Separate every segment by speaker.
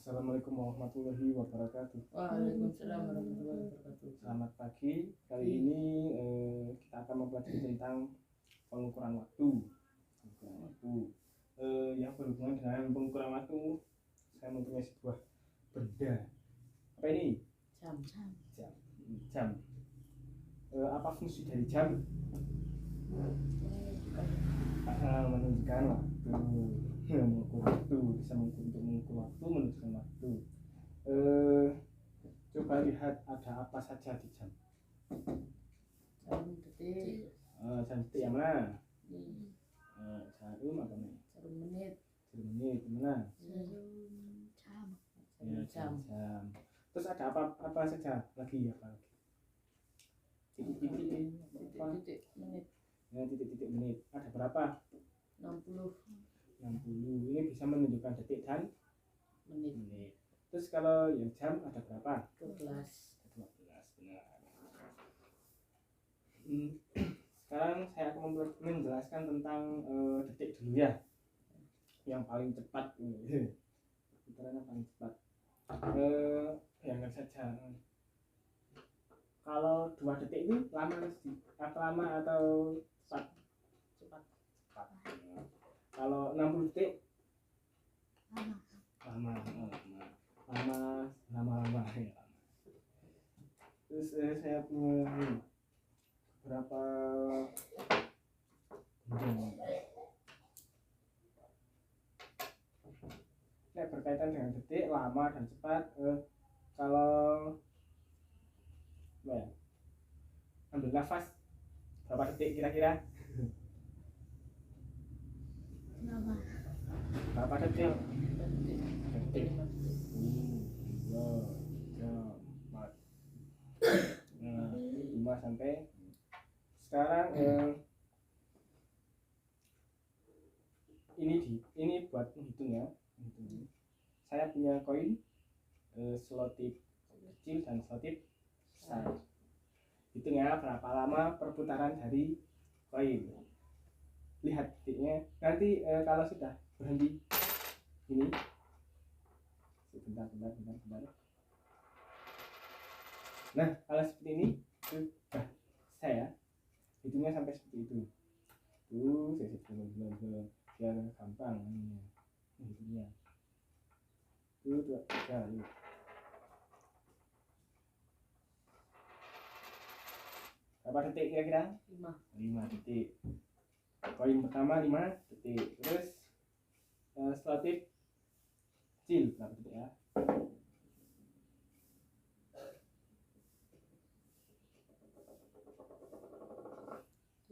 Speaker 1: Assalamualaikum warahmatullahi wabarakatuh.
Speaker 2: Waalaikumsalam warahmatullahi wabarakatuh.
Speaker 1: Selamat pagi. Kali ini kita akan mempelajari tentang pengukuran waktu. Yang berhubungan dengan pengukuran waktu, saya mempunyai sebuah benda. Apa ini? Jam. Apa fungsi dari jam? Menunjukkan waktu. Mengukur waktu, bisa mengukur waktu, menunjukkan waktu. Coba lihat ada apa saja di jam.
Speaker 2: Jarum detik.
Speaker 1: Jam detik yang mana? Jarum apa nih?
Speaker 2: Jarum menit.
Speaker 1: Jarum menit mana?
Speaker 2: Jam.
Speaker 1: Jam. Terus ada apa saja lagi? Apa lagi? Titik-titik apa?
Speaker 2: Titik menit.
Speaker 1: Ya, titik-titik menit. Ada berapa?
Speaker 2: 60
Speaker 1: Ini bisa menunjukkan detik dan
Speaker 2: menit.
Speaker 1: Terus kalau yang jam ada berapa?
Speaker 2: 12.
Speaker 1: Benar. Sekarang saya akan menjelaskan tentang detik dulu ya. Yang paling cepat putarannya paling cepat. Bayangkan saja. Kalau 2 detik itu lama atau cepat?
Speaker 2: Cepat.
Speaker 1: Kalau 60 detik lama ya. Terus saya punya berapa berkaitan dengan detik, lama dan cepat. Kalau ambil nafas berapa detik kira-kira? Berapa detik? Detik. 5 sampai sekarang ini buat menghitung ya. Saya punya koin selotip kecil dan selotip besar. Hitung ya berapa lama perputaran dari koin. Lihat detiknya. Nanti kalau sudah berhenti ini bentar. Nah, kalau seperti ini sudah saya hitungnya sampai seperti itu. Saya biar gampang hitungnya. 1, 2, 3, yuk. Berapa detik kira-kira? 5 detik. Koin pertama 5 detik. Terus selotip kecil berapa detik ya?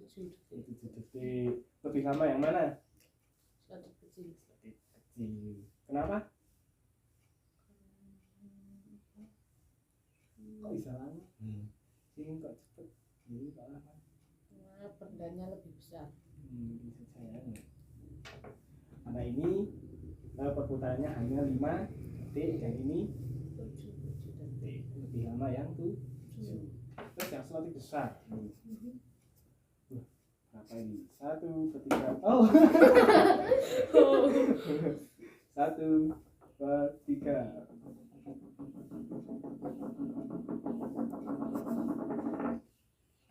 Speaker 2: 7
Speaker 1: detik. Lebih lama yang mana?
Speaker 2: Selotip kecil.
Speaker 1: Kenapa? Kok bisa lama? Sini kok cepet? Ini kok lama?
Speaker 2: Nah, perdanya lebih besar.
Speaker 1: Bisa saya. Karena ini perputarannya hanya 5 detik dan ini
Speaker 2: 7
Speaker 1: detik. Lebih lama yang 7. Terus yang selotip besar. Berapa ini? 1, 2, 3. Oh. 1, 2, 3.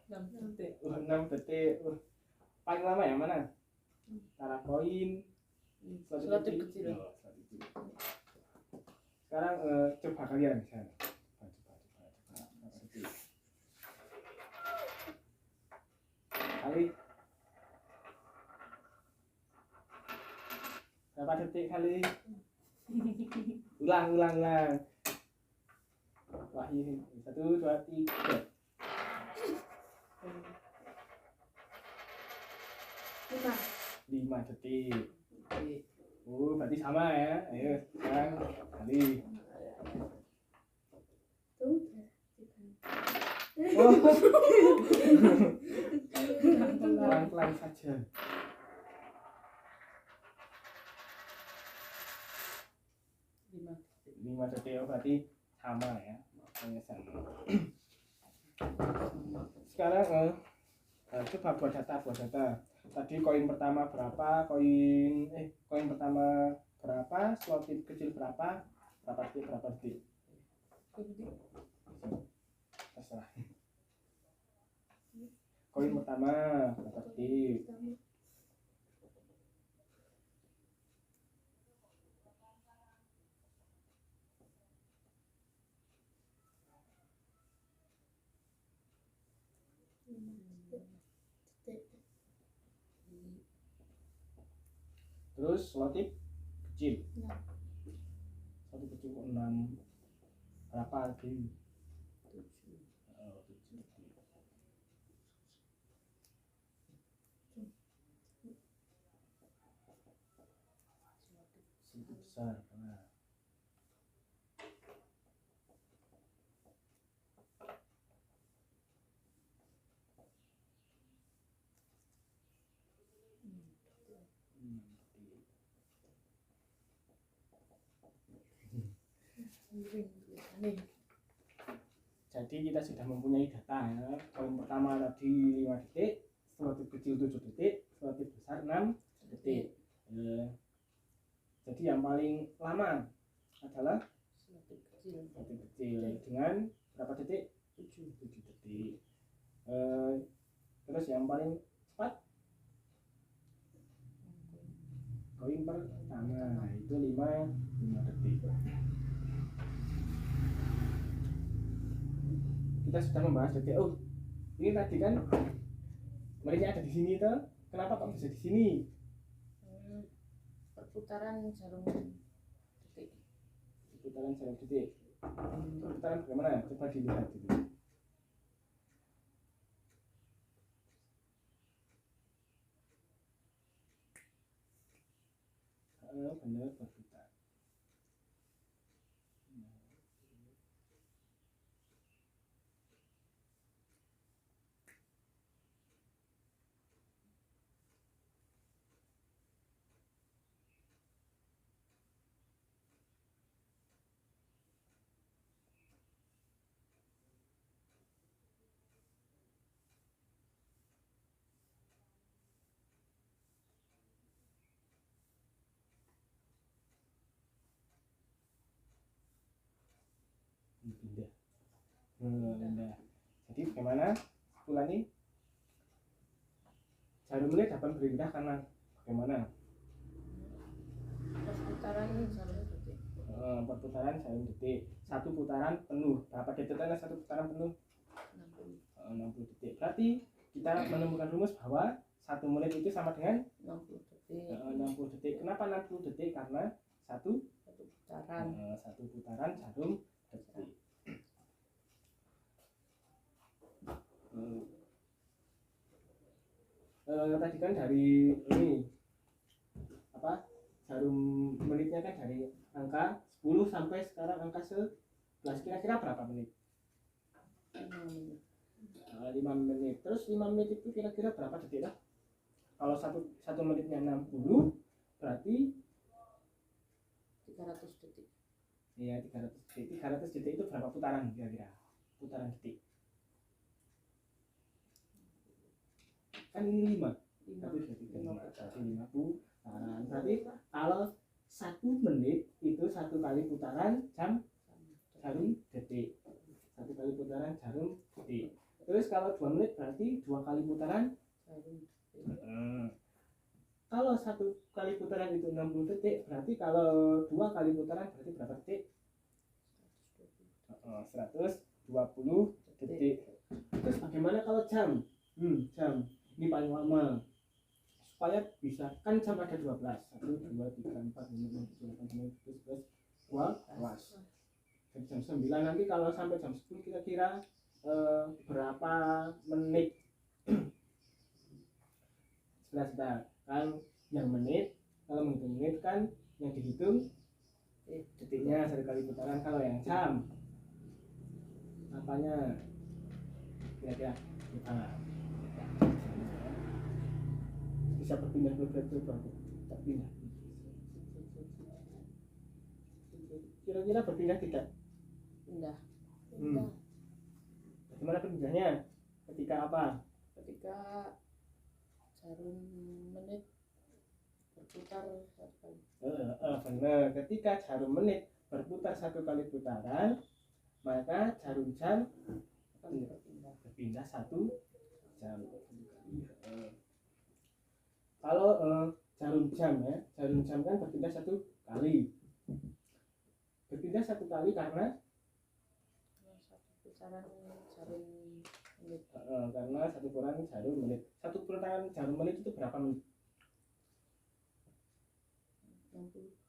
Speaker 2: 6 detik.
Speaker 1: 6 detik. Paling lama yang mana? Antara koin
Speaker 2: Selotip kecil.
Speaker 1: Sekarang coba kalian coba. Kali berapa detik kali? Ulang. Wah ini 1, 2, 3. 5 detik. Berarti sama ya. Ayo sekarang kali. Pelan-pelan saja. 5 detik berarti sama ya. Makanya sama. Sekarang coba buat data. Tadi koin pertama berapa, koin pertama berapa, selotip kecil berapa, berapa detik?
Speaker 2: Berarti
Speaker 1: Terserah. Koin pertama berapa detik?
Speaker 2: pertama.
Speaker 1: Terus selotip kecil.
Speaker 2: Enam.
Speaker 1: Selotip kecil kok 6. Berapa detik?
Speaker 2: 7.
Speaker 1: Oh, 7 detik. Selotip besar. Nah.
Speaker 2: Aneh.
Speaker 1: Jadi kita sudah mempunyai data ya. Koin pertama tadi 5 detik, selotip kecil 7 detik, selotip besar 6 detik. Jadi yang paling lama adalah
Speaker 2: Selotip kecil.
Speaker 1: selotip kecil dengan berapa detik? 7 detik. Terus yang paling cepat koin pertama itu 5 detik. Kita sudah membahas detik. Oh, ini tadi kan menitnya ada di sini tuh. Kenapa kok bisa di sini?
Speaker 2: Perputaran jarum detik.
Speaker 1: Putaran jarum detik. Putaran bagaimana? Coba dilihat dulu. Benar berputar. Pindah. Pindah. Jadi bagaimana kesimpulannya? Jarum menit dapat berpindah karena bagaimana?
Speaker 2: Perputaran jarum detik.
Speaker 1: Perputaran jarum detik. Satu putaran penuh. Berapa detiknya satu putaran penuh?
Speaker 2: 60.
Speaker 1: 60 detik. Berarti kita menemukan rumus bahwa 1 menit itu sama dengan
Speaker 2: 60 detik.
Speaker 1: 60 detik. Kenapa 60 detik? Karena satu
Speaker 2: Putaran.
Speaker 1: putaran jarum detik. Tadi kan dari ini apa, jarum menitnya kan dari angka 10 sampai sekarang angka 11, kira-kira berapa menit? 5 menit. Terus 5 menit itu kira-kira berapa detik lah? Kalau satu menitnya 60, berarti
Speaker 2: 300 detik.
Speaker 1: Iya, 300 detik. 300 detik itu berapa putaran kira-kira? Putaran detik. Kan ini 5. Tapi berarti 5 putaran. Berarti kalau 1 menit itu 1 kali putaran jarum detik. 1 kali putaran jarum detik. Terus kalau 2 menit berarti 2 kali putaran
Speaker 2: Jarum detik.
Speaker 1: Kalau 1 kali putaran itu 60 detik, berarti kalau 2 kali putaran berarti berapa detik? 120 detik. Terus bagaimana kalau jam? Jam ini paling lama. Supaya bisa, kan jam ada 12. 1, 2, 3, 4, 5, 6, 7, 8, 9, 10, 11, 12. Jadi jam 9 nanti kalau sampai jam 10 kira-kira berapa menit? 11 kan yang menit. Kalau menghitung menit kan yang dihitung detiknya 1 kali putaran. Kalau yang jam apanya kira-kira kita bisa berpindah kita pindah kira-kira berpindah tidak?
Speaker 2: Pindah.
Speaker 1: Bagaimana berpindahnya? Ketika apa?
Speaker 2: Ketika jarum menit berputar 1 kali.
Speaker 1: Benar, ketika jarum menit berputar 1 kali putaran, maka jarum jam
Speaker 2: akan berpindah.
Speaker 1: berpindah 1 jam. Kalau jarum jam ya, jarum jam kan berpindah 1 kali. Berpindah 1 kali karena
Speaker 2: Satu putaran jarum menit.
Speaker 1: karena 1 putaran jarum menit. 1 putaran jarum menit itu berapa menit?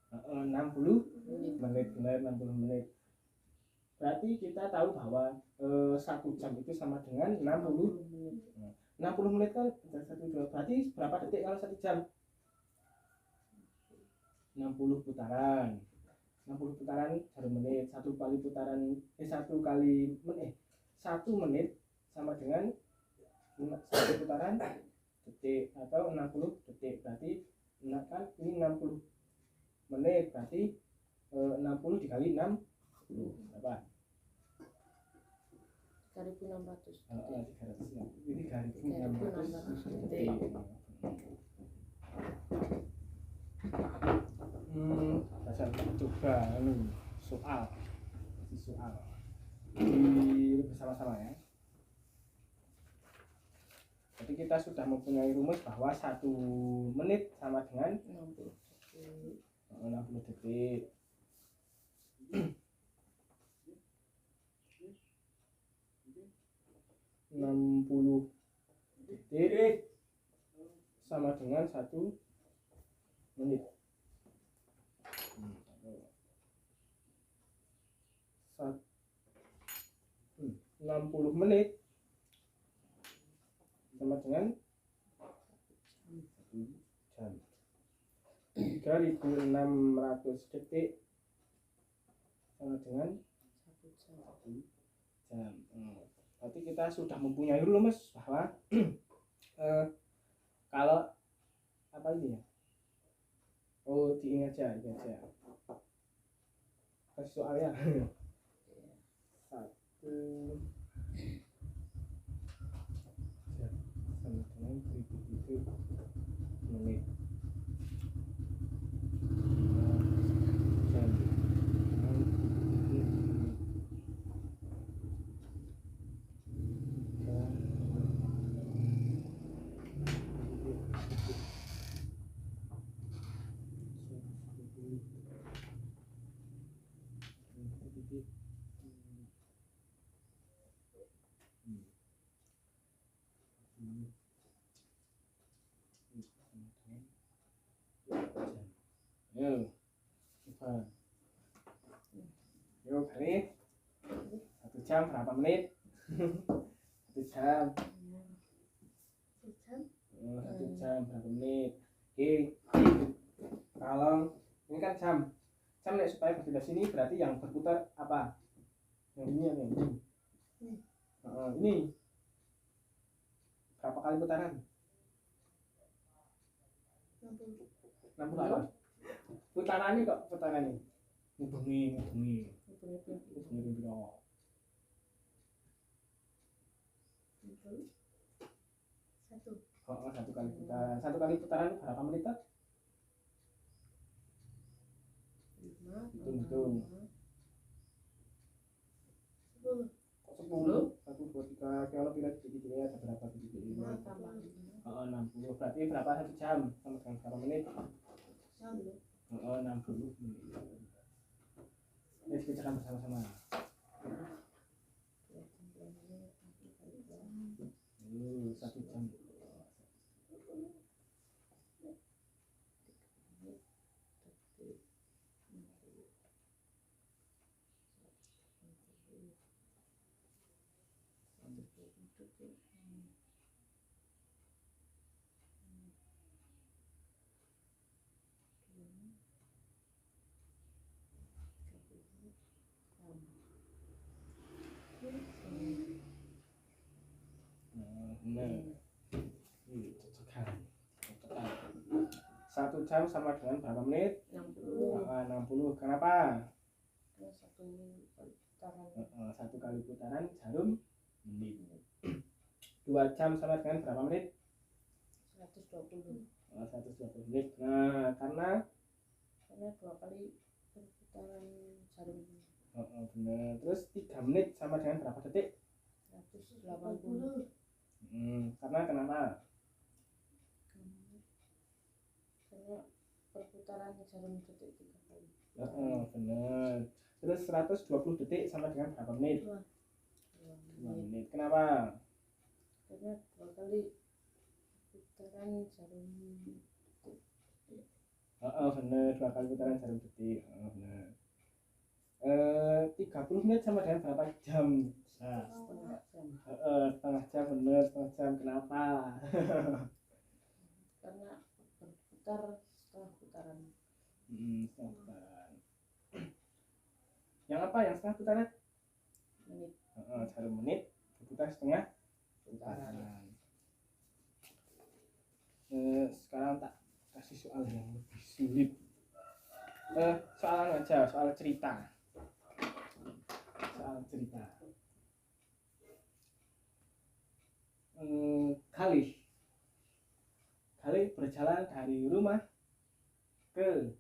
Speaker 1: 60 menit, benar 60 menit. Berarti kita tahu bahwa 1 jam itu sama dengan 60
Speaker 2: menit.
Speaker 1: 60 menit kan berarti berapa detik kalau 1 jam? 60 putaran. 60 putaran jarum menit. 1 kali putaran 1 menit sama dengan 1 putaran detik atau 60 detik. Berarti kan ini 60 menit, berarti 60 dikali 60 berapa?
Speaker 2: 3.600.
Speaker 1: 360. Ini 3.600 detik. Coba ini soal di bersama-sama ya. Jadi kita sudah mempunyai rumus bahwa 1 menit sama dengan
Speaker 2: 60 detik.
Speaker 1: 60 detik. 60 detik sama dengan 1 menit. 60 menit sama dengan 1 jam. 3.600 detik sama dengan 1 jam. Berarti kita sudah mempunyai rumus bahwa kalau apa ini ya? Oh, diingat aja, kasih soalnya. 1 jam sama dengan 7 menit. Yuk, kali 1 jam berapa menit? 1 jam. 1 jam berapa menit? Oke. Kalau ini kan jam nih, supaya berpindah sini berarti yang berputar apa? Yang ini atau yang ini? Ini berapa kali putaran? 60 apa? Putarannya kok putarannya? Ngubungi. Satu kali putaran. 1 kali putaran berapa menit tak? Hitung. 10. 1, 2, 3. Kalau pilih titik ada berapa titik ini? 60. Berarti berapa 1 jam sama dengan berapa menit? 60 menit. Let's kerjakan bersama-sama. 1 jam. Satu jam sama dengan berapa menit?
Speaker 2: 60.
Speaker 1: 60. Kenapa?
Speaker 2: 1
Speaker 1: kali putaran jarum menit. 2 jam sama dengan berapa menit?
Speaker 2: 120.
Speaker 1: 120 menit. Nah, karena
Speaker 2: 2 kali perputaran
Speaker 1: Bener. Terus 3 menit sama dengan berapa detik?
Speaker 2: 180.
Speaker 1: Karena kenapa?
Speaker 2: Karena perputaran jarum detik 3 kali.
Speaker 1: Bener. Terus 120 detik sama dengan berapa menit?
Speaker 2: 2
Speaker 1: 2
Speaker 2: menit.
Speaker 1: menit. Kenapa?
Speaker 2: Karena 2 kali putaran jarum detik.
Speaker 1: Bener. 2 kali putaran jarum detik. Bener. 30 menit sama dengan berapa jam? Nah,
Speaker 2: Setengah jam.
Speaker 1: setengah jam. Bener, setengah jam. Kenapa?
Speaker 2: Karena berputar setengah putaran.
Speaker 1: Setengah putaran. Yang apa? Yang setengah putaran?
Speaker 2: Menit.
Speaker 1: Jarum menit berputar setengah
Speaker 2: Putaran.
Speaker 1: putaran. Sekarang tak kasih soal yang lebih sulit. Soalan aja, soal cerita. Khalid berjalan dari rumah ke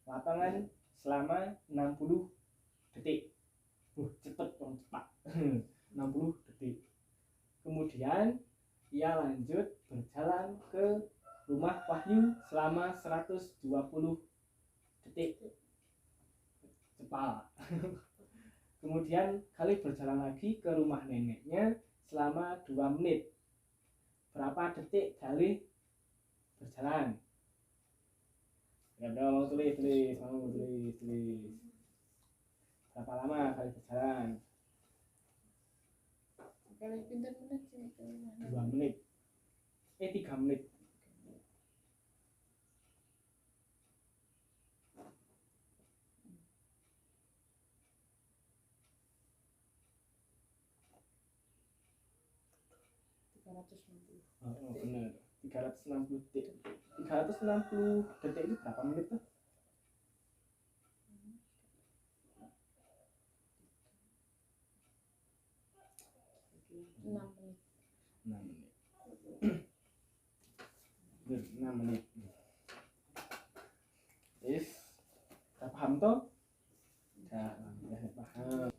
Speaker 1: lapangan selama 60 detik. Cepet dong, cepat. 60 detik. Kemudian ia lanjut berjalan ke rumah Wahyu selama 120 detik. Cepat. Kemudian Khalid berjalan lagi ke rumah neneknya selama 2 menit. Berapa detik Khalid berjalan? Ya udah, mau tulis. Berapa lama Khalid berjalan?
Speaker 2: Kali pintar menit sih.
Speaker 1: 2 menit. 3 menit. Benar. 360 detik. 360 detik itu berapa menit tuh?
Speaker 2: 6 menit.
Speaker 1: 6 menit. 6 menit. Kita paham toh? Ya, paham.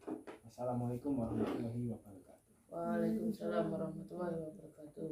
Speaker 1: Assalamualaikum warahmatullahi wabarakatuh.
Speaker 2: Waalaikumsalam warahmatullahi wabarakatuh.